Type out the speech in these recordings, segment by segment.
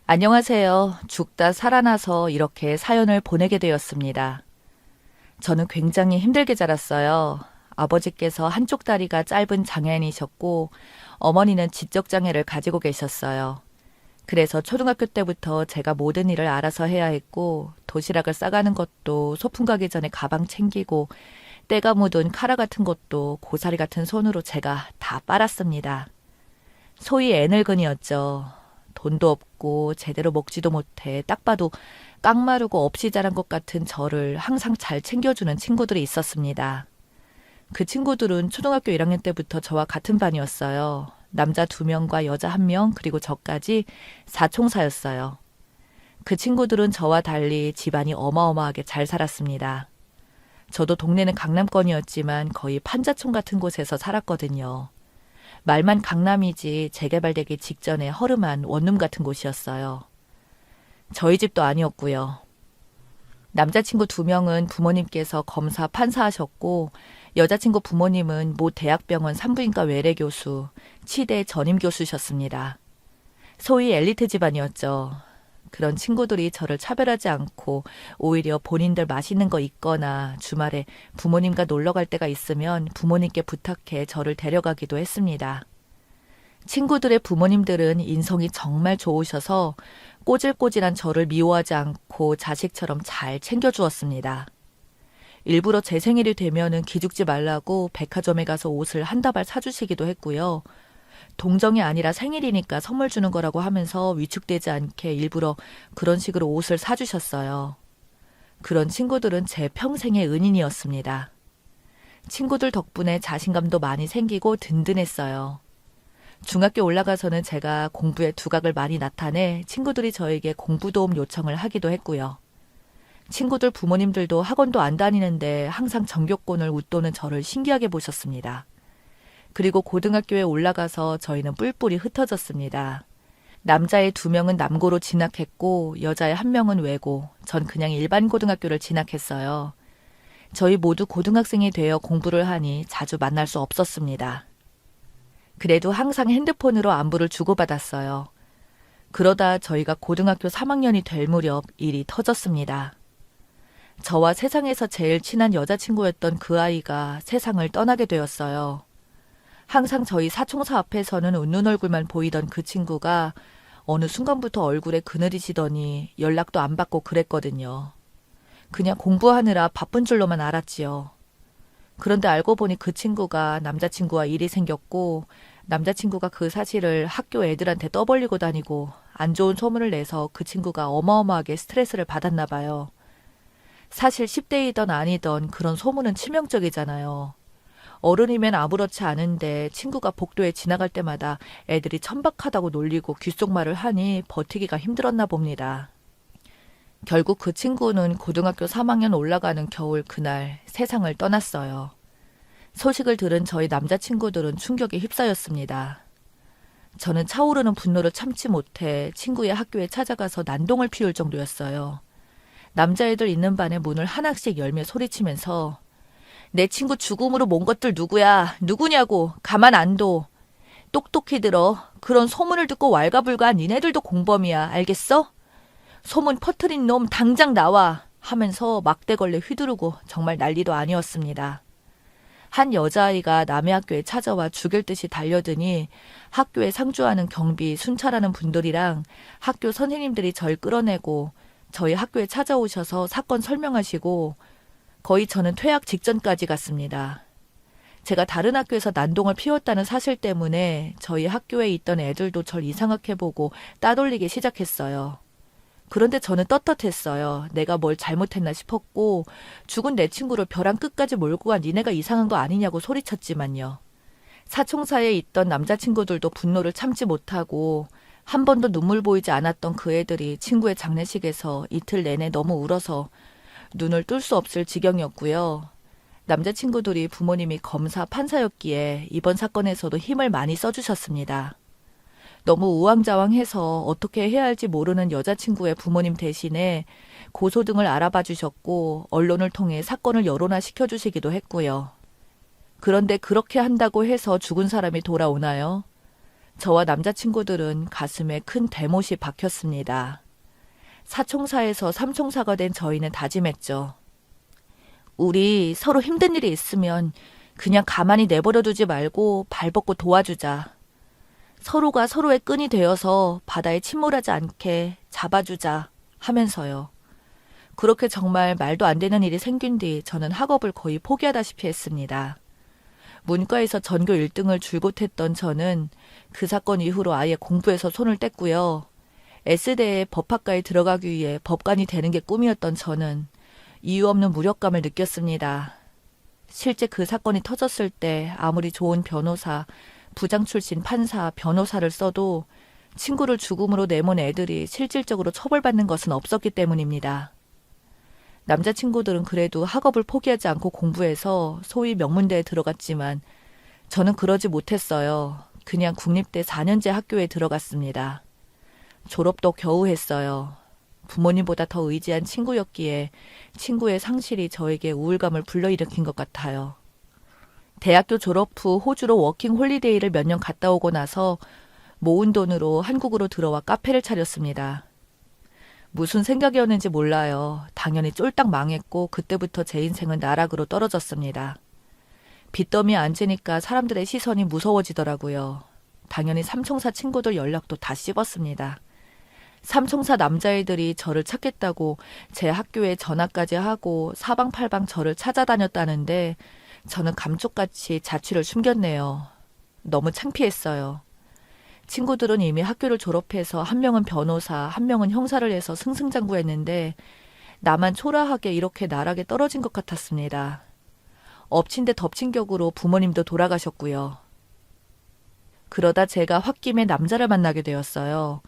안녕하세요. 죽다 살아나서 이렇게 사연을 보내게 되었습니다. 저는 굉장히 힘들게 자랐어요. 아버지께서 한쪽 다리가 짧은 장애인이셨고 어머니는 지적장애를 가지고 계셨어요. 그래서 초등학교 때부터 제가 모든 일을 알아서 해야 했고 도시락을 싸가는 것도 소풍 가기 전에 가방 챙기고 때가 묻은 카라 같은 것도 고사리 같은 손으로 제가 다 빨았습니다. 소위 애늙은이였죠. 돈도 없고 제대로 먹지도 못해 딱 봐도 깡마르고 없이 자란 것 같은 저를 항상 잘 챙겨주는 친구들이 있었습니다. 그 친구들은 초등학교 1학년 때부터 저와 같은 반이었어요. 남자 2명과 여자 1명 그리고 저까지 사총사였어요. 그 친구들은 저와 달리 집안이 어마어마하게 잘 살았습니다. 저도 동네는 강남권이었지만 거의 판자촌 같은 곳에서 살았거든요. 말만 강남이지 재개발되기 직전에 허름한 원룸 같은 곳이었어요. 저희 집도 아니었고요. 남자친구 2명은 부모님께서 검사 판사하셨고 여자친구 부모님은 모 대학병원 산부인과 외래교수, 치대 전임교수셨습니다. 소위 엘리트 집안이었죠. 그런 친구들이 저를 차별하지 않고 오히려 본인들 맛있는 거 있거나 주말에 부모님과 놀러 갈 때가 있으면 부모님께 부탁해 저를 데려가기도 했습니다. 친구들의 부모님들은 인성이 정말 좋으셔서 꼬질꼬질한 저를 미워하지 않고 자식처럼 잘 챙겨주었습니다. 일부러 제 생일이 되면은 기죽지 말라고 백화점에 가서 옷을 한 다발 사주시기도 했고요. 동정이 아니라 생일이니까 선물 주는 거라고 하면서 위축되지 않게 일부러 그런 식으로 옷을 사주셨어요. 그런 친구들은 제 평생의 은인이었습니다. 친구들 덕분에 자신감도 많이 생기고 든든했어요. 중학교 올라가서는 제가 공부에 두각을 많이 나타내 친구들이 저에게 공부 도움 요청을 하기도 했고요. 친구들 부모님들도 학원도 안 다니는데 항상 전교권을 웃도는 저를 신기하게 보셨습니다. 그리고 고등학교에 올라가서 저희는 뿔뿔이 흩어졌습니다. 남자의 2명은 남고로 진학했고 여자의 1명은 외고, 전 그냥 일반 고등학교를 진학했어요. 저희 모두 고등학생이 되어 공부를 하니 자주 만날 수 없었습니다. 그래도 항상 핸드폰으로 안부를 주고받았어요. 그러다 저희가 고등학교 3학년이 될 무렵 일이 터졌습니다. 저와 세상에서 제일 친한 여자친구였던 그 아이가 세상을 떠나게 되었어요. 항상 저희 사총사 앞에서는 웃는 얼굴만 보이던 그 친구가 어느 순간부터 얼굴에 그늘이 지더니 연락도 안 받고 그랬거든요. 그냥 공부하느라 바쁜 줄로만 알았지요. 그런데 알고 보니 그 친구가 남자친구와 일이 생겼고 남자친구가 그 사실을 학교 애들한테 떠벌리고 다니고 안 좋은 소문을 내서 그 친구가 어마어마하게 스트레스를 받았나 봐요. 사실 10대이던 아니던 그런 소문은 치명적이잖아요. 어른이면 아무렇지 않은데 친구가 복도에 지나갈 때마다 애들이 천박하다고 놀리고 귓속말을 하니 버티기가 힘들었나 봅니다. 결국 그 친구는 고등학교 3학년 올라가는 겨울 그날 세상을 떠났어요. 소식을 들은 저희 남자친구들은 충격에 휩싸였습니다. 저는 차오르는 분노를 참지 못해 친구의 학교에 찾아가서 난동을 피울 정도였어요. 남자애들 있는 반의 문을 하나씩 열며 소리치면서 내 친구 죽음으로 먼 것들 누구야? 누구냐고? 가만 안 둬. 똑똑히 들어. 그런 소문을 듣고 왈가불가한 니네들도 공범이야. 알겠어? 소문 퍼뜨린 놈 당장 나와. 하면서 막대걸레 휘두르고 정말 난리도 아니었습니다. 한 여자아이가 남의 학교에 찾아와 죽일 듯이 달려드니 학교에 상주하는 경비, 순찰하는 분들이랑 학교 선생님들이 절 끌어내고 저희 학교에 찾아오셔서 사건 설명하시고 거의 저는 퇴학 직전까지 갔습니다. 제가 다른 학교에서 난동을 피웠다는 사실 때문에 저희 학교에 있던 애들도 절 이상하게 보고 따돌리기 시작했어요. 그런데 저는 떳떳했어요. 내가 뭘 잘못했나 싶었고 죽은 내 친구를 벼랑 끝까지 몰고 간 니네가 이상한 거 아니냐고 소리쳤지만요. 사총사에 있던 남자친구들도 분노를 참지 못하고 한 번도 눈물 보이지 않았던 그 애들이 친구의 장례식에서 이틀 내내 너무 울어서 눈을 뜰 수 없을 지경이었고요. 남자친구들이 부모님이 검사, 판사였기에 이번 사건에서도 힘을 많이 써주셨습니다. 너무 우왕좌왕해서 어떻게 해야 할지 모르는 여자친구의 부모님 대신에 고소 등을 알아봐 주셨고 언론을 통해 사건을 여론화시켜 주시기도 했고요. 그런데 그렇게 한다고 해서 죽은 사람이 돌아오나요? 저와 남자친구들은 가슴에 큰 대못이 박혔습니다. 사총사에서 삼총사가 된 저희는 다짐했죠. 우리 서로 힘든 일이 있으면 그냥 가만히 내버려 두지 말고 발벗고 도와주자. 서로가 서로의 끈이 되어서 바다에 침몰하지 않게 잡아주자 하면서요. 그렇게 정말 말도 안 되는 일이 생긴 뒤 저는 학업을 거의 포기하다시피 했습니다. 문과에서 전교 1등을 줄곧 했던 저는 그 사건 이후로 아예 공부에서 손을 뗐고요. S대의 법학과에 들어가기 위해 법관이 되는 게 꿈이었던 저는 이유 없는 무력감을 느꼈습니다. 실제 그 사건이 터졌을 때 아무리 좋은 변호사, 부장 출신 판사, 변호사를 써도 친구를 죽음으로 내몬 애들이 실질적으로 처벌받는 것은 없었기 때문입니다. 남자친구들은 그래도 학업을 포기하지 않고 공부해서 소위 명문대에 들어갔지만 저는 그러지 못했어요. 그냥 국립대 4년제 학교에 들어갔습니다. 졸업도 겨우 했어요. 부모님보다 더 의지한 친구였기에 친구의 상실이 저에게 우울감을 불러일으킨 것 같아요. 대학교 졸업 후 호주로 워킹 홀리데이를 몇 년 갔다 오고 나서 모은 돈으로 한국으로 들어와 카페를 차렸습니다. 무슨 생각이었는지 몰라요. 당연히 쫄딱 망했고 그때부터 제 인생은 나락으로 떨어졌습니다. 빚더미에 앉으니까 사람들의 시선이 무서워지더라고요. 당연히 삼총사 친구들 연락도 다 씹었습니다. 삼총사 남자애들이 저를 찾겠다고 제 학교에 전화까지 하고 사방팔방 저를 찾아다녔다는데 저는 감쪽같이 자취를 숨겼네요. 너무 창피했어요. 친구들은 이미 학교를 졸업해서 한 명은 변호사, 한 명은 형사를 해서 승승장구했는데 나만 초라하게 이렇게 나락에 떨어진 것 같았습니다. 엎친 데 덮친 격으로 부모님도 돌아가셨고요. 그러다 제가 홧김에 남자를 만나게 되었어요.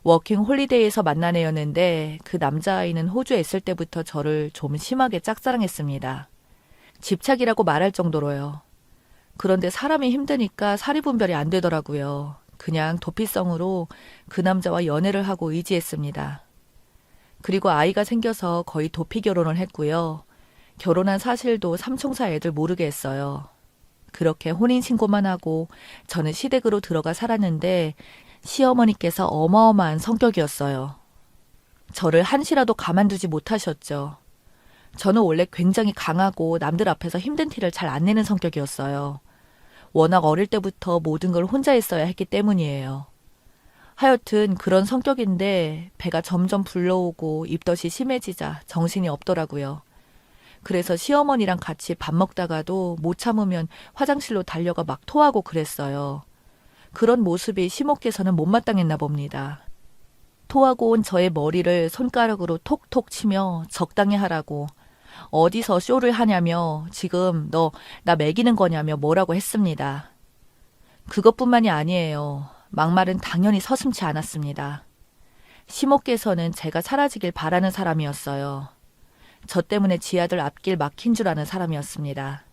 워킹 홀리데이에서 만난 애였는데 그 남자아이는 호주에 있을 때부터 저를 좀 심하게 짝사랑했습니다. 집착이라고 말할 정도로요. 그런데 사람이 힘드니까 사리분별이 안 되더라고요. 그냥 도피성으로 그 남자와 연애를 하고 의지했습니다. 그리고 아이가 생겨서 거의 도피 결혼을 했고요. 결혼한 사실도 삼총사 애들 모르게 했어요. 그렇게 혼인신고만 하고 저는 시댁으로 들어가 살았는데 시어머니께서 어마어마한 성격이었어요. 저를 한시라도 가만두지 못하셨죠. 저는 원래 굉장히 강하고 남들 앞에서 힘든 티를 잘 안 내는 성격이었어요. 워낙 어릴 때부터 모든 걸 혼자 했어야 했기 때문이에요. 하여튼 그런 성격인데 배가 점점 불러오고 입덧이 심해지자 정신이 없더라고요. 그래서 시어머니랑 같이 밥 먹다가도 못 참으면 화장실로 달려가 막 토하고 그랬어요. 그런 모습이 시모께서는 못마땅했나 봅니다. 토하고 온 저의 머리를 손가락으로 톡톡 치며 적당히 하라고, 어디서 쇼를 하냐며, 지금 너 나 먹이는 거냐며 뭐라고 했습니다. 그것뿐만이 아니에요. 막말은 당연히 서슴지 않았습니다. 시모께서는 제가 사라지길 바라는 사람이었어요. 저 때문에 지 아들 앞길 막힌 줄 아는 사람이었습니다.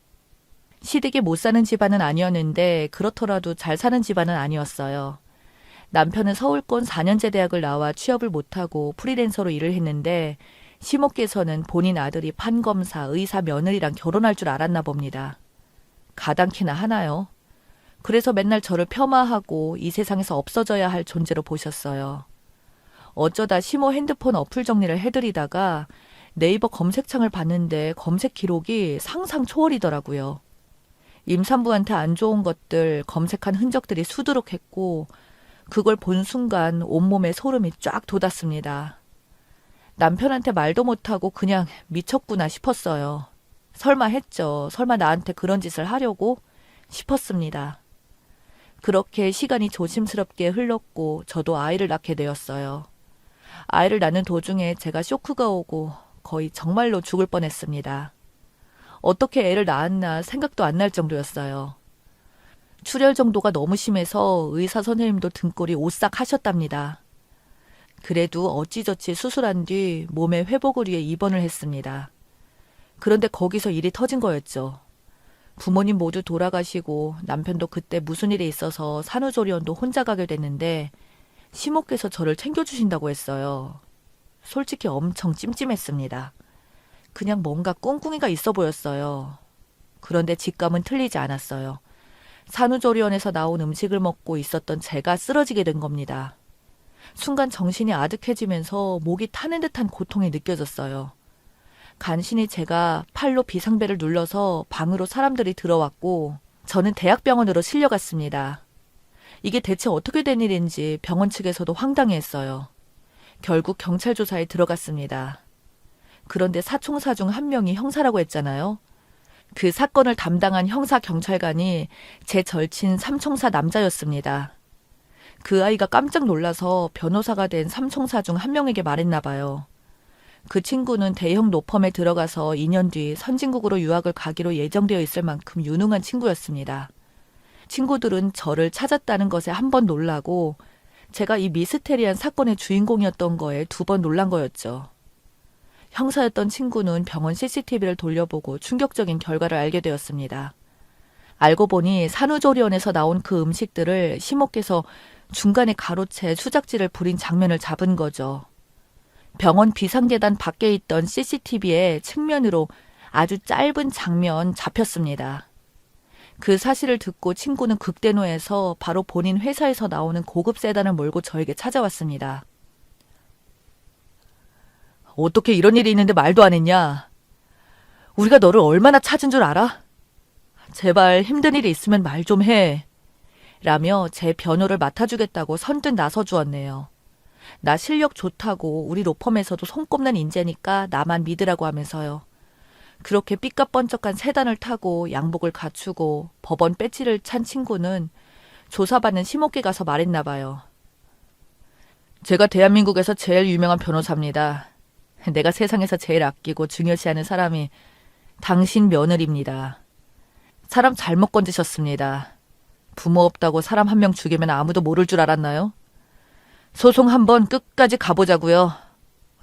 시댁에 못 사는 집안은 아니었는데 그렇더라도 잘 사는 집안은 아니었어요. 남편은 서울권 4년제 대학을 나와 취업을 못하고 프리랜서로 일을 했는데 시모께서는 본인 아들이 판검사, 의사 며느리랑 결혼할 줄 알았나 봅니다. 가당키나 하나요? 그래서 맨날 저를 폄하하고 이 세상에서 없어져야 할 존재로 보셨어요. 어쩌다 시모 핸드폰 어플 정리를 해드리다가 네이버 검색창을 봤는데 검색 기록이 상상 초월이더라고요. 임산부한테 안 좋은 것들 검색한 흔적들이 수두룩했고 그걸 본 순간 온몸에 소름이 쫙 돋았습니다. 남편한테 말도 못하고 그냥 미쳤구나 싶었어요. 설마 했죠. 설마 나한테 그런 짓을 하려고 싶었습니다. 그렇게 시간이 조심스럽게 흘렀고 저도 아이를 낳게 되었어요. 아이를 낳는 도중에 제가 쇼크가 오고 거의 정말로 죽을 뻔했습니다. 어떻게 애를 낳았나 생각도 안 날 정도였어요. 출혈 정도가 너무 심해서 의사 선생님도 등골이 오싹 하셨답니다. 그래도 어찌저찌 수술한 뒤 몸의 회복을 위해 입원을 했습니다. 그런데 거기서 일이 터진 거였죠. 부모님 모두 돌아가시고 남편도 그때 무슨 일이 있어서 산후조리원도 혼자 가게 됐는데 시모께서 저를 챙겨주신다고 했어요. 솔직히 엄청 찜찜했습니다. 그냥 뭔가 꿍꿍이가 있어 보였어요. 그런데 직감은 틀리지 않았어요. 산후조리원에서 나온 음식을 먹고 있었던 제가 쓰러지게 된 겁니다. 순간 정신이 아득해지면서 목이 타는 듯한 고통이 느껴졌어요. 간신히 제가 팔로 비상벨을 눌러서 방으로 사람들이 들어왔고 저는 대학병원으로 실려갔습니다. 이게 대체 어떻게 된 일인지 병원 측에서도 황당해했어요. 결국 경찰 조사에 들어갔습니다. 그런데 사총사 중 한 명이 형사라고 했잖아요. 그 사건을 담당한 형사 경찰관이 제 절친 삼총사 남자였습니다. 그 아이가 깜짝 놀라서 변호사가 된 삼총사 중 한 명에게 말했나 봐요. 그 친구는 대형 로펌에 들어가서 2년 뒤 선진국으로 유학을 가기로 예정되어 있을 만큼 유능한 친구였습니다. 친구들은 저를 찾았다는 것에 한 번 놀라고 제가 이 미스테리한 사건의 주인공이었던 거에 2번 놀란 거였죠. 형사였던 친구는 병원 CCTV를 돌려보고 충격적인 결과를 알게 되었습니다. 알고 보니 산후조리원에서 나온 그 음식들을 시모께서 중간에 가로채 수작질을 부린 장면을 잡은 거죠. 병원 비상계단 밖에 있던 CCTV의 측면으로 아주 짧은 장면 잡혔습니다. 그 사실을 듣고 친구는 극대노해서 바로 본인 회사에서 나오는 고급 세단을 몰고 저에게 찾아왔습니다. 어떻게 이런 일이 있는데 말도 안 했냐? 우리가 너를 얼마나 찾은 줄 알아? 제발 힘든 일이 있으면 말 좀 해. 라며 제 변호를 맡아주겠다고 선뜻 나서주었네요. 나 실력 좋다고 우리 로펌에서도 손꼽는 인재니까 나만 믿으라고 하면서요. 그렇게 삐까뻔쩍한 세단을 타고 양복을 갖추고 법원 배지를 찬 친구는 조사받는 시목계 가서 말했나 봐요. 제가 대한민국에서 제일 유명한 변호사입니다. 내가 세상에서 제일 아끼고 중요시하는 사람이 당신 며느리입니다. 사람 잘못 건드셨습니다. 부모 없다고 사람 한 명 죽이면 아무도 모를 줄 알았나요? 소송 한번 끝까지 가보자고요.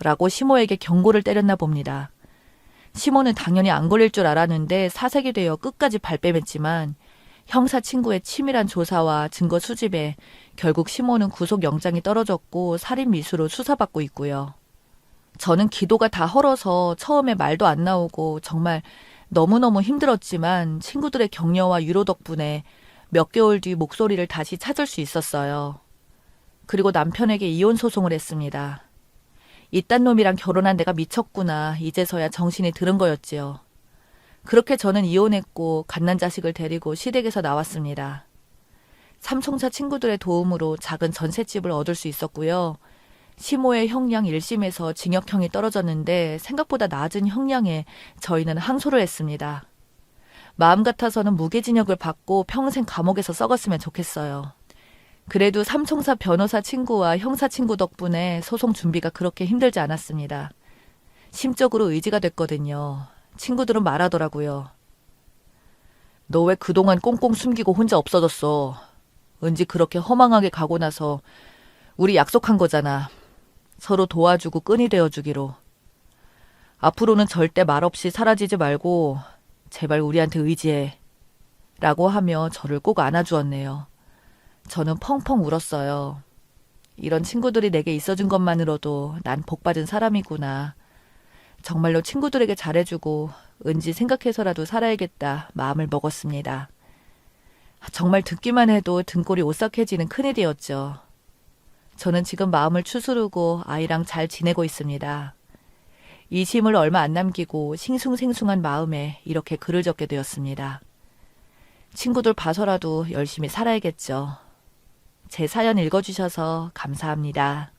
라고 시모에게 경고를 때렸나 봅니다. 시모는 당연히 안 걸릴 줄 알았는데 사색이 되어 끝까지 발뺌했지만 형사 친구의 치밀한 조사와 증거 수집에 결국 시모는 구속영장이 떨어졌고 살인미수로 수사받고 있고요. 저는 기도가 다 헐어서 처음에 말도 안 나오고 정말 너무너무 힘들었지만 친구들의 격려와 위로 덕분에 몇 개월 뒤 목소리를 다시 찾을 수 있었어요. 그리고 남편에게 이혼 소송을 했습니다. 이딴 놈이랑 결혼한 내가 미쳤구나. 이제서야 정신이 들은 거였지요. 그렇게 저는 이혼했고 갓난 자식을 데리고 시댁에서 나왔습니다. 삼총사 친구들의 도움으로 작은 전셋집을 얻을 수 있었고요. 시모의 형량 1심에서 징역형이 떨어졌는데 생각보다 낮은 형량에 저희는 항소를 했습니다. 마음 같아서는 무기징역을 받고 평생 감옥에서 썩었으면 좋겠어요. 그래도 삼총사 변호사 친구와 형사 친구 덕분에 소송 준비가 그렇게 힘들지 않았습니다. 심적으로 의지가 됐거든요. 친구들은 말하더라고요. 너 왜 그동안 꽁꽁 숨기고 혼자 없어졌어? 은지 그렇게 허망하게 가고 나서 우리 약속한 거잖아. 서로 도와주고 끈이 되어주기로. 앞으로는 절대 말없이 사라지지 말고 제발 우리한테 의지해. 라고 하며 저를 꼭 안아주었네요. 저는 펑펑 울었어요. 이런 친구들이 내게 있어준 것만으로도 난 복받은 사람이구나. 정말로 친구들에게 잘해주고 은지 생각해서라도 살아야겠다 마음을 먹었습니다. 정말 듣기만 해도 등골이 오싹해지는 큰일이었죠. 저는 지금 마음을 추스르고 아이랑 잘 지내고 있습니다. 이심을 얼마 안 남기고 싱숭생숭한 마음에 이렇게 글을 적게 되었습니다. 친구들 봐서라도 열심히 살아야겠죠. 제 사연 읽어주셔서 감사합니다.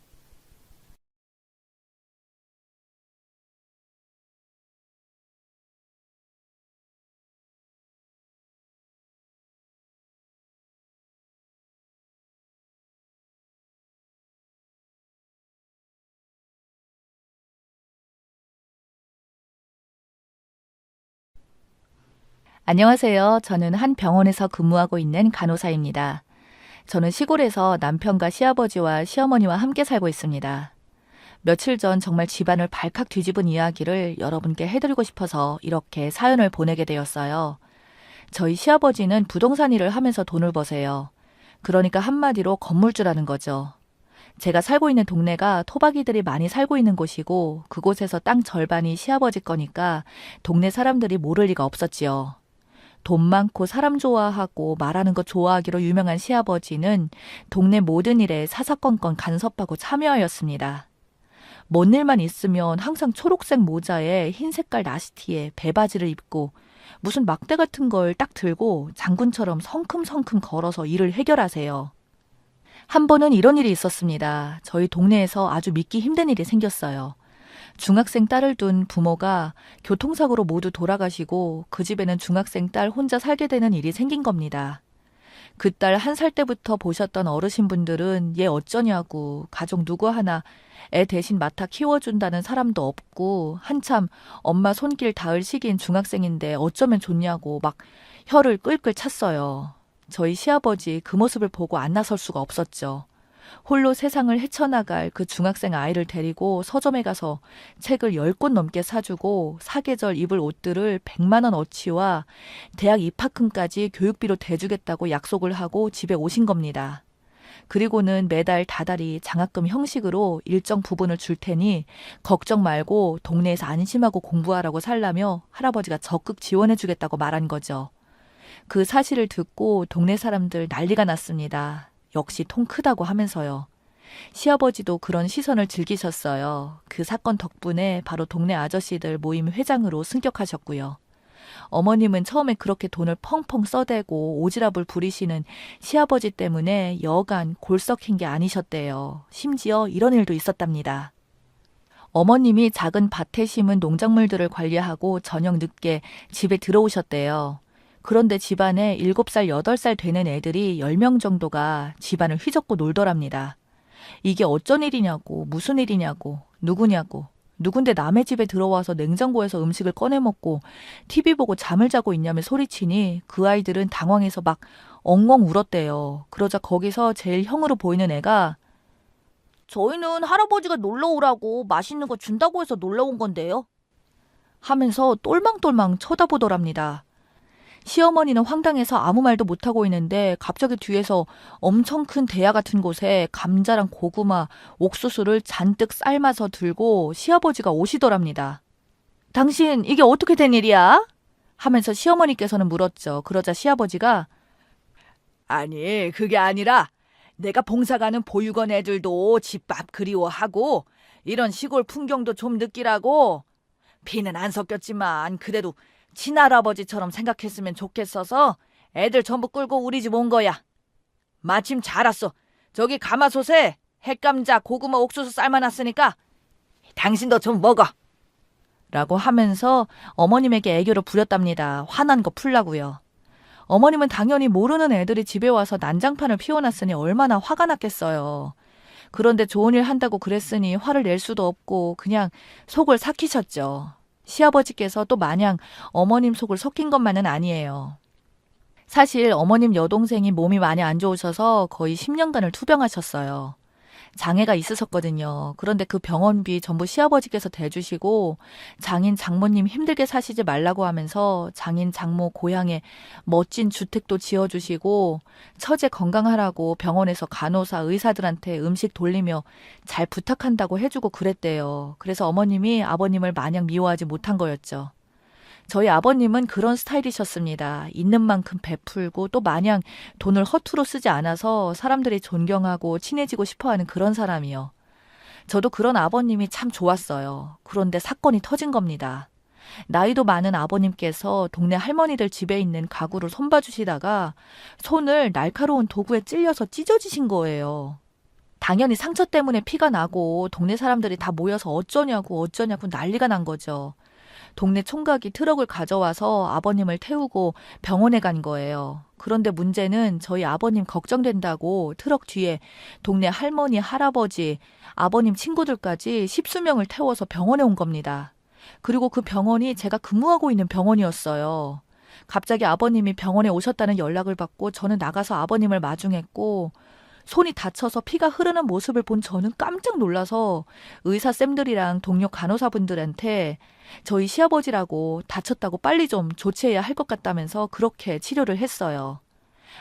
안녕하세요. 저는 한 병원에서 근무하고 있는 간호사입니다. 저는 시골에서 남편과 시아버지와 시어머니와 함께 살고 있습니다. 며칠 전 정말 집안을 발칵 뒤집은 이야기를 여러분께 해드리고 싶어서 이렇게 사연을 보내게 되었어요. 저희 시아버지는 부동산 일을 하면서 돈을 버세요. 그러니까 한마디로 건물주라는 거죠. 제가 살고 있는 동네가 토박이들이 많이 살고 있는 곳이고 그곳에서 땅 절반이 시아버지 거니까 동네 사람들이 모를 리가 없었지요. 돈 많고 사람 좋아하고 말하는 거 좋아하기로 유명한 시아버지는 동네 모든 일에 사사건건 간섭하고 참여하였습니다. 뭔 일만 있으면 항상 초록색 모자에 흰 색깔 나시티에 배바지를 입고 무슨 막대 같은 걸 딱 들고 장군처럼 성큼성큼 걸어서 일을 해결하세요. 한 번은 이런 일이 있었습니다. 저희 동네에서 아주 믿기 힘든 일이 생겼어요. 중학생 딸을 둔 부모가 교통사고로 모두 돌아가시고 그 집에는 중학생 딸 혼자 살게 되는 일이 생긴 겁니다. 그 딸 1살 때부터 보셨던 어르신분들은 얘 어쩌냐고 가족 누구 하나 애 대신 맡아 키워준다는 사람도 없고 한참 엄마 손길 닿을 시기인 중학생인데 어쩌면 좋냐고 막 혀를 끌끌 찼어요. 저희 시아버지 그 모습을 보고 안 나설 수가 없었죠. 홀로 세상을 헤쳐나갈 그 중학생 아이를 데리고 서점에 가서 책을 10권 넘게 사주고 사계절 입을 옷들을 100만 원 어치와 대학 입학금까지 교육비로 대주겠다고 약속을 하고 집에 오신 겁니다. 그리고는 매달 다달이 장학금 형식으로 일정 부분을 줄 테니 걱정 말고 동네에서 안심하고 공부하라고 살라며 할아버지가 적극 지원해 주겠다고 말한 거죠. 그 사실을 듣고 동네 사람들 난리가 났습니다. 역시 통 크다고 하면서요. 시아버지도 그런 시선을 즐기셨어요. 그 사건 덕분에 바로 동네 아저씨들 모임 회장으로 승격하셨고요. 어머님은 처음에 그렇게 돈을 펑펑 써대고 오지랖을 부리시는 시아버지 때문에 여간 골 썩힌 게 아니셨대요. 심지어 이런 일도 있었답니다. 어머님이 작은 밭에 심은 농작물들을 관리하고 저녁 늦게 집에 들어오셨대요. 그런데 집안에 7살, 8살 되는 애들이 10명 정도가 집안을 휘젓고 놀더랍니다. 이게 어쩐 일이냐고, 무슨 일이냐고, 누구냐고, 누군데 남의 집에 들어와서 냉장고에서 음식을 꺼내 먹고 TV 보고 잠을 자고 있냐며 소리치니 그 아이들은 당황해서 막 엉엉 울었대요. 그러자 거기서 제일 형으로 보이는 애가 저희는 할아버지가 놀러 오라고 맛있는 거 준다고 해서 놀러 온 건데요. 하면서 똘망똘망 쳐다보더랍니다. 시어머니는 황당해서 아무 말도 못하고 있는데 갑자기 뒤에서 엄청 큰 대야 같은 곳에 감자랑 고구마, 옥수수를 잔뜩 삶아서 들고 시아버지가 오시더랍니다. 당신 이게 어떻게 된 일이야? 하면서 시어머니께서는 물었죠. 그러자 시아버지가 아니 그게 아니라 내가 봉사 가는 보육원 애들도 집밥 그리워하고 이런 시골 풍경도 좀 느끼라고 피는 안 섞였지만 그래도 친할아버지처럼 생각했으면 좋겠어서 애들 전부 끌고 우리 집 온 거야. 마침 잘 왔어. 저기 가마솥에 햇감자, 고구마, 옥수수 삶아놨으니까 당신도 좀 먹어. 라고 하면서 어머님에게 애교를 부렸답니다. 화난 거 풀라고요. 어머님은 당연히 모르는 애들이 집에 와서 난장판을 피워놨으니 얼마나 화가 났겠어요. 그런데 좋은 일 한다고 그랬으니 화를 낼 수도 없고 그냥 속을 삭히셨죠. 시아버지께서 또 마냥 어머님 속을 섞인 것만은 아니에요. 사실 어머님 여동생이 몸이 많이 안 좋으셔서 거의 10년간을 투병하셨어요. 장애가 있으셨거든요. 그런데 그 병원비 전부 시아버지께서 대주시고 장인 장모님 힘들게 사시지 말라고 하면서 장인 장모 고향에 멋진 주택도 지어주시고 처제 건강하라고 병원에서 간호사 의사들한테 음식 돌리며 잘 부탁한다고 해주고 그랬대요. 그래서 어머님이 아버님을 마냥 미워하지 못한 거였죠. 저희 아버님은 그런 스타일이셨습니다. 있는 만큼 베풀고 또 마냥 돈을 허투루 쓰지 않아서 사람들이 존경하고 친해지고 싶어하는 그런 사람이요. 저도 그런 아버님이 참 좋았어요. 그런데 사건이 터진 겁니다. 나이도 많은 아버님께서 동네 할머니들 집에 있는 가구를 손봐주시다가 손을 날카로운 도구에 찔려서 찢어지신 거예요. 당연히 상처 때문에 피가 나고 동네 사람들이 다 모여서 어쩌냐고 난리가 난 거죠. 동네 총각이 트럭을 가져와서 아버님을 태우고 병원에 간 거예요. 그런데 문제는 저희 아버님 걱정된다고 트럭 뒤에 동네 할머니, 할아버지, 아버님 친구들까지 10수명을 태워서 병원에 온 겁니다. 그리고 그 병원이 제가 근무하고 있는 병원이었어요. 갑자기 아버님이 병원에 오셨다는 연락을 받고 저는 나가서 아버님을 마중했고 손이 다쳐서 피가 흐르는 모습을 본 저는 깜짝 놀라서 의사쌤들이랑 동료 간호사분들한테 저희 시아버지라고 다쳤다고 빨리 좀 조치해야 할 것 같다면서 그렇게 치료를 했어요.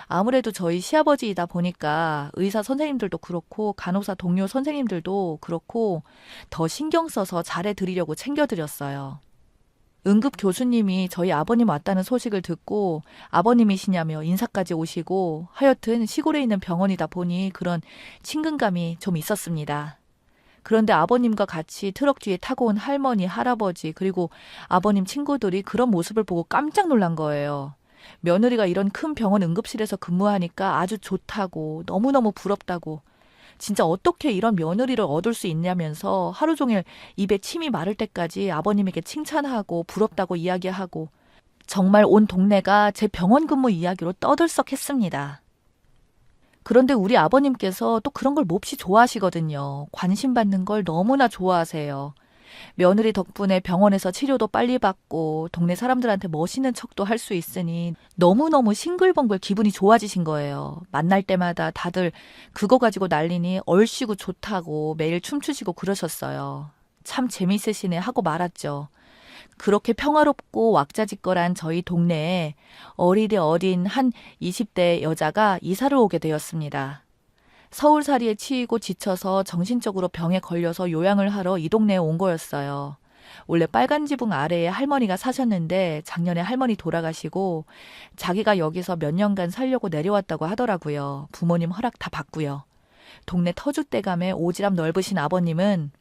아무래도 저희 시아버지이다 보니까 의사 선생님들도 그렇고 간호사 동료 선생님들도 그렇고 더 신경 써서 잘해드리려고 챙겨드렸어요. 응급 교수님이 저희 아버님 왔다는 소식을 듣고 아버님이시냐며 인사까지 오시고 하여튼 시골에 있는 병원이다 보니 그런 친근감이 좀 있었습니다. 그런데 아버님과 같이 트럭 뒤에 타고 온 할머니, 할아버지, 그리고 아버님 친구들이 그런 모습을 보고 깜짝 놀란 거예요. 며느리가 이런 큰 병원 응급실에서 근무하니까 아주 좋다고, 너무너무 부럽다고, 진짜 어떻게 이런 며느리를 얻을 수 있냐면서 하루 종일 입에 침이 마를 때까지 아버님에게 칭찬하고 부럽다고 이야기하고, 정말 온 동네가 제 병원 근무 이야기로 떠들썩했습니다. 그런데 우리 아버님께서 또 그런 걸 몹시 좋아하시거든요. 관심 받는 걸 너무나 좋아하세요. 며느리 덕분에 병원에서 치료도 빨리 받고 동네 사람들한테 멋있는 척도 할 수 있으니 너무너무 싱글벙글 기분이 좋아지신 거예요. 만날 때마다 다들 그거 가지고 난리니 얼씨구 좋다고 매일 춤추시고 그러셨어요. 참 재밌으시네 하고 말았죠. 그렇게 평화롭고 왁자지껄한 저희 동네에 어리되 어린 한 20대 여자가 이사를 오게 되었습니다. 서울살이에 치이고 지쳐서 정신적으로 병에 걸려서 요양을 하러 이 동네에 온 거였어요. 원래 빨간 지붕 아래에 할머니가 사셨는데 작년에 할머니 돌아가시고 자기가 여기서 몇 년간 살려고 내려왔다고 하더라고요. 부모님 허락 다 받고요. 동네 터줏대감에 오지랖 넓으신 아버님은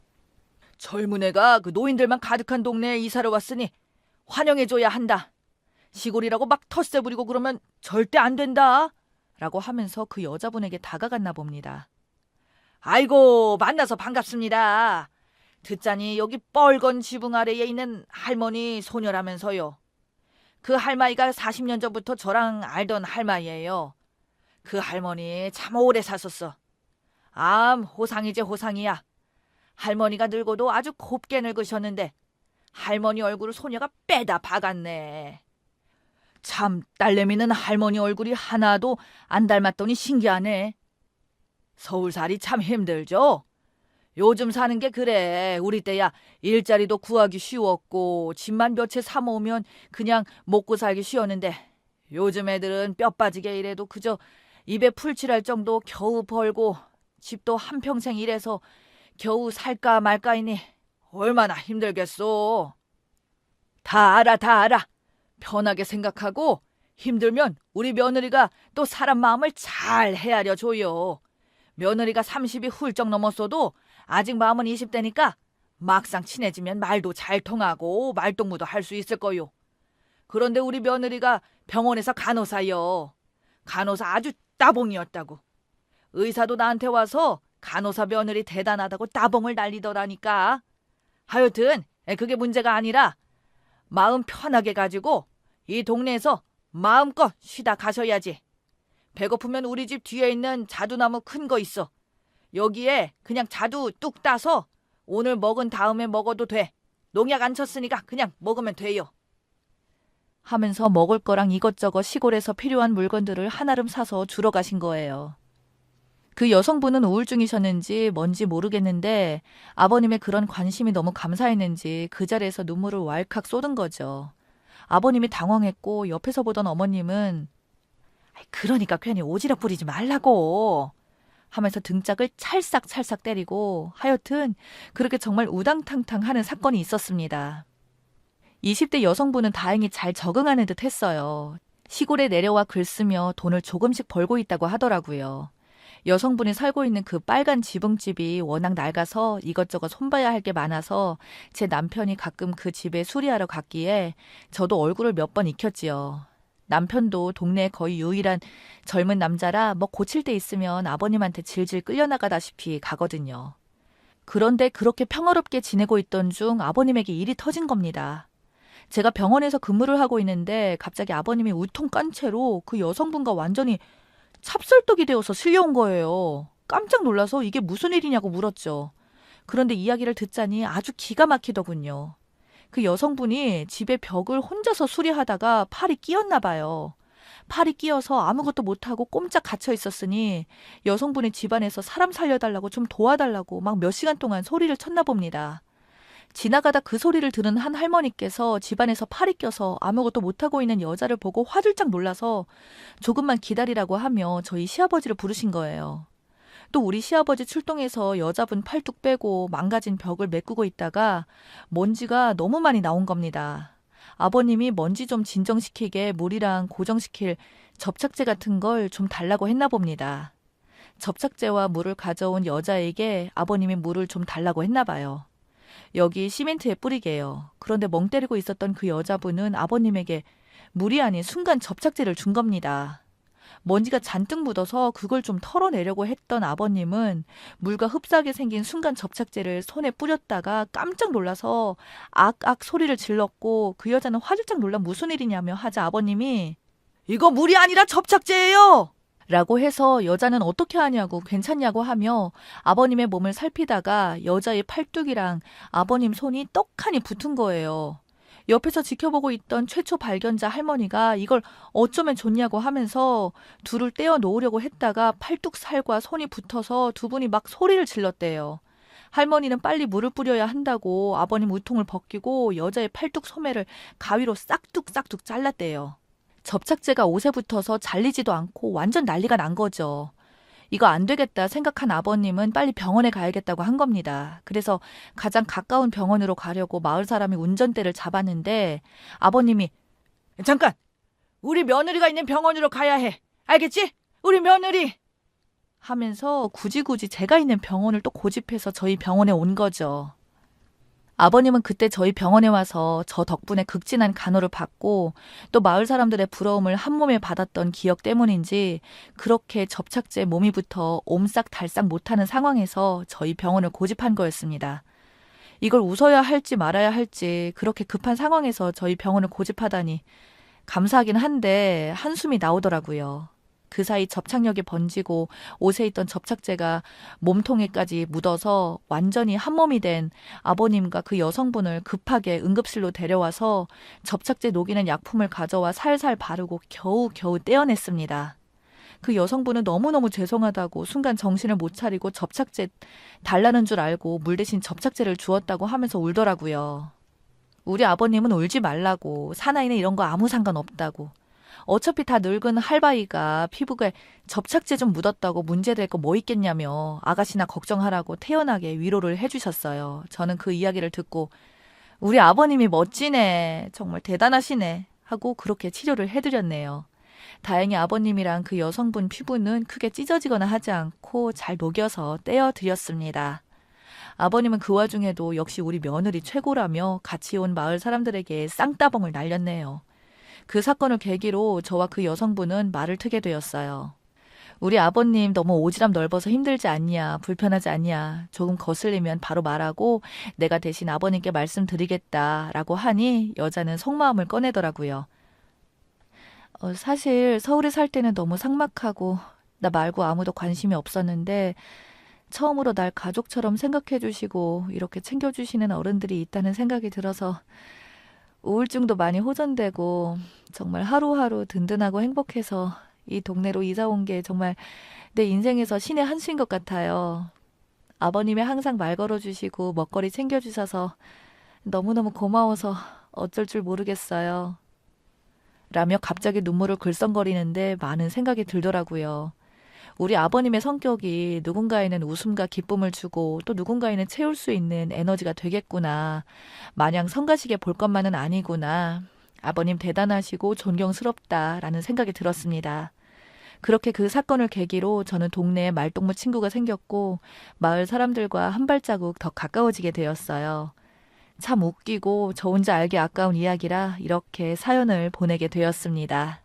젊은 애가 그 노인들만 가득한 동네에 이사를 왔으니 환영해줘야 한다. 시골이라고 막 텃세 부리고 그러면 절대 안 된다. 라고 하면서 그 여자분에게 다가갔나 봅니다. 아이고, 만나서 반갑습니다. 듣자니 여기 뻘건 지붕 아래에 있는 할머니 소녀라면서요. 그 할머니가 40년 전부터 저랑 알던 할머니예요. 그 할머니 참 오래 사셨어. 호상이지 호상이야. 할머니가 늙어도 아주 곱게 늙으셨는데 할머니 얼굴을 소녀가 빼다 박았네. 참 딸내미는 할머니 얼굴이 하나도 안 닮았더니 신기하네. 서울살이 참 힘들죠? 요즘 사는 게 그래. 우리 때야 일자리도 구하기 쉬웠고 집만 몇 채 사 모으면 그냥 먹고 살기 쉬웠는데 요즘 애들은 뼈 빠지게 일해도 그저 입에 풀칠할 정도 겨우 벌고 집도 한평생 일해서 겨우 살까 말까이니 얼마나 힘들겠소. 다 알아, 다 알아. 편하게 생각하고 힘들면 우리 며느리가 또 사람 마음을 잘 헤아려 줘요. 며느리가 30이 훌쩍 넘었어도 아직 마음은 20대니까 막상 친해지면 말도 잘 통하고 말동무도 할 수 있을 거요. 그런데 우리 며느리가 병원에서 간호사요. 간호사 아주 따봉이었다고. 의사도 나한테 와서 간호사 며느리 대단하다고 따봉을 날리더라니까. 하여튼 그게 문제가 아니라 마음 편하게 가지고 이 동네에서 마음껏 쉬다 가셔야지. 배고프면 우리 집 뒤에 있는 자두나무 큰 거 있어. 여기에 그냥 자두 뚝 따서 오늘 먹은 다음에 먹어도 돼. 농약 안 쳤으니까 그냥 먹으면 돼요. 하면서 먹을 거랑 이것저것 시골에서 필요한 물건들을 한아름 사서 주러 가신 거예요. 그 여성분은 우울증이셨는지 뭔지 모르겠는데 아버님의 그런 관심이 너무 감사했는지 그 자리에서 눈물을 왈칵 쏟은 거죠. 아버님이 당황했고 옆에서 보던 어머님은 그러니까 괜히 오지랖 부리지 말라고 하면서 등짝을 찰싹찰싹 때리고 하여튼 그렇게 정말 우당탕탕 하는 사건이 있었습니다. 20대 여성분은 다행히 잘 적응하는 듯 했어요. 시골에 내려와 글 쓰며 돈을 조금씩 벌고 있다고 하더라고요. 여성분이 살고 있는 그 빨간 지붕집이 워낙 낡아서 이것저것 손봐야 할 게 많아서 제 남편이 가끔 그 집에 수리하러 갔기에 저도 얼굴을 몇 번 익혔지요. 남편도 동네에 거의 유일한 젊은 남자라 뭐 고칠 데 있으면 아버님한테 질질 끌려나가다시피 가거든요. 그런데 그렇게 평화롭게 지내고 있던 중 아버님에게 일이 터진 겁니다. 제가 병원에서 근무를 하고 있는데 갑자기 아버님이 우통 깐 채로 그 여성분과 완전히 찹쌀떡이 되어서 실려온 거예요. 깜짝 놀라서 이게 무슨 일이냐고 물었죠. 그런데 이야기를 듣자니 아주 기가 막히더군요. 그 여성분이 집의 벽을 혼자서 수리하다가 팔이 끼었나 봐요. 팔이 끼어서 아무것도 못하고 꼼짝 갇혀 있었으니 여성분이 집안에서 사람 살려달라고 좀 도와달라고 막 몇 시간 동안 소리를 쳤나 봅니다. 지나가다 그 소리를 들은 한 할머니께서 집안에서 팔이 껴서 아무것도 못하고 있는 여자를 보고 화들짝 놀라서 조금만 기다리라고 하며 저희 시아버지를 부르신 거예요. 또 우리 시아버지 출동해서 여자분 팔뚝 빼고 망가진 벽을 메꾸고 있다가 먼지가 너무 많이 나온 겁니다. 아버님이 먼지 좀 진정시키게 물이랑 고정시킬 접착제 같은 걸 좀 달라고 했나 봅니다. 접착제와 물을 가져온 여자에게 아버님이 물을 좀 달라고 했나 봐요. 여기 시멘트에 뿌리게요. 그런데 멍 때리고 있었던 그 여자분은 아버님에게 물이 아닌 순간 접착제를 준 겁니다. 먼지가 잔뜩 묻어서 그걸 좀 털어내려고 했던 아버님은 물과 흡사하게 생긴 순간 접착제를 손에 뿌렸다가 깜짝 놀라서 악악 소리를 질렀고 그 여자는 화들짝 놀라 무슨 일이냐며 하자 아버님이 이거 물이 아니라 접착제예요! 라고 해서 여자는 어떻게 하냐고 괜찮냐고 하며 아버님의 몸을 살피다가 여자의 팔뚝이랑 아버님 손이 떡하니 붙은 거예요. 옆에서 지켜보고 있던 최초 발견자 할머니가 이걸 어쩌면 좋냐고 하면서 둘을 떼어 놓으려고 했다가 팔뚝 살과 손이 붙어서 두 분이 막 소리를 질렀대요. 할머니는 빨리 물을 뿌려야 한다고 아버님 우통을 벗기고 여자의 팔뚝 소매를 가위로 싹둑싹둑 잘랐대요. 접착제가 옷에 붙어서 잘리지도 않고 완전 난리가 난 거죠. 이거 안 되겠다 생각한 아버님은 빨리 병원에 가야겠다고 한 겁니다. 그래서 가장 가까운 병원으로 가려고 마을 사람이 운전대를 잡았는데 아버님이 잠깐! 우리 며느리가 있는 병원으로 가야 해. 알겠지? 우리 며느리! 하면서 굳이 제가 있는 병원을 또 고집해서 저희 병원에 온 거죠. 아버님은 그때 저희 병원에 와서 저 덕분에 극진한 간호를 받고 또 마을 사람들의 부러움을 한 몸에 받았던 기억 때문인지 그렇게 접착제 몸이 붙어 옴싹달싹 못하는 상황에서 저희 병원을 고집한 거였습니다. 이걸 웃어야 할지 말아야 할지 그렇게 급한 상황에서 저희 병원을 고집하다니 감사하긴 한데 한숨이 나오더라고요. 그 사이 접착력이 번지고 옷에 있던 접착제가 몸통에까지 묻어서 완전히 한 몸이 된 아버님과 그 여성분을 급하게 응급실로 데려와서 접착제 녹이는 약품을 가져와 살살 바르고 겨우 떼어냈습니다. 그 여성분은 너무너무 죄송하다고 순간 정신을 못 차리고 접착제 달라는 줄 알고 물 대신 접착제를 주었다고 하면서 울더라고요. 우리 아버님은 울지 말라고 사나이는 이런 거 아무 상관없다고 어차피 다 늙은 할바이가 피부에 접착제 좀 묻었다고 문제될 거 뭐 있겠냐며 아가씨나 걱정하라고 태연하게 위로를 해주셨어요. 저는 그 이야기를 듣고 우리 아버님이 멋지네. 정말 대단하시네. 하고 그렇게 치료를 해드렸네요. 다행히 아버님이랑 그 여성분 피부는 크게 찢어지거나 하지 않고 잘 녹여서 떼어드렸습니다. 아버님은 그 와중에도 역시 우리 며느리 최고라며 같이 온 마을 사람들에게 쌍따봉을 날렸네요. 그 사건을 계기로 저와 그 여성분은 말을 트게 되었어요. 우리 아버님 너무 오지랖 넓어서 힘들지 않냐, 불편하지 않냐, 조금 거슬리면 바로 말하고 내가 대신 아버님께 말씀드리겠다라고 하니 여자는 속마음을 꺼내더라고요. 사실 서울에 살 때는 너무 삭막하고 나 말고 아무도 관심이 없었는데 처음으로 날 가족처럼 생각해 주시고 이렇게 챙겨주시는 어른들이 있다는 생각이 들어서 우울증도 많이 호전되고 정말 하루하루 든든하고 행복해서 이 동네로 이사 온 게 정말 내 인생에서 신의 한 수인 것 같아요. 아버님이 항상 말 걸어주시고 먹거리 챙겨주셔서 너무너무 고마워서 어쩔 줄 모르겠어요. 라며 갑자기 눈물을 글썽거리는데 많은 생각이 들더라고요. 우리 아버님의 성격이 누군가에는 웃음과 기쁨을 주고 또 누군가에는 채울 수 있는 에너지가 되겠구나. 마냥 성가시게 볼 것만은 아니구나. 아버님 대단하시고 존경스럽다라는 생각이 들었습니다. 그렇게 그 사건을 계기로 저는 동네에 말동무 친구가 생겼고 마을 사람들과 한 발자국 더 가까워지게 되었어요. 참 웃기고 저 혼자 알기 아까운 이야기라 이렇게 사연을 보내게 되었습니다.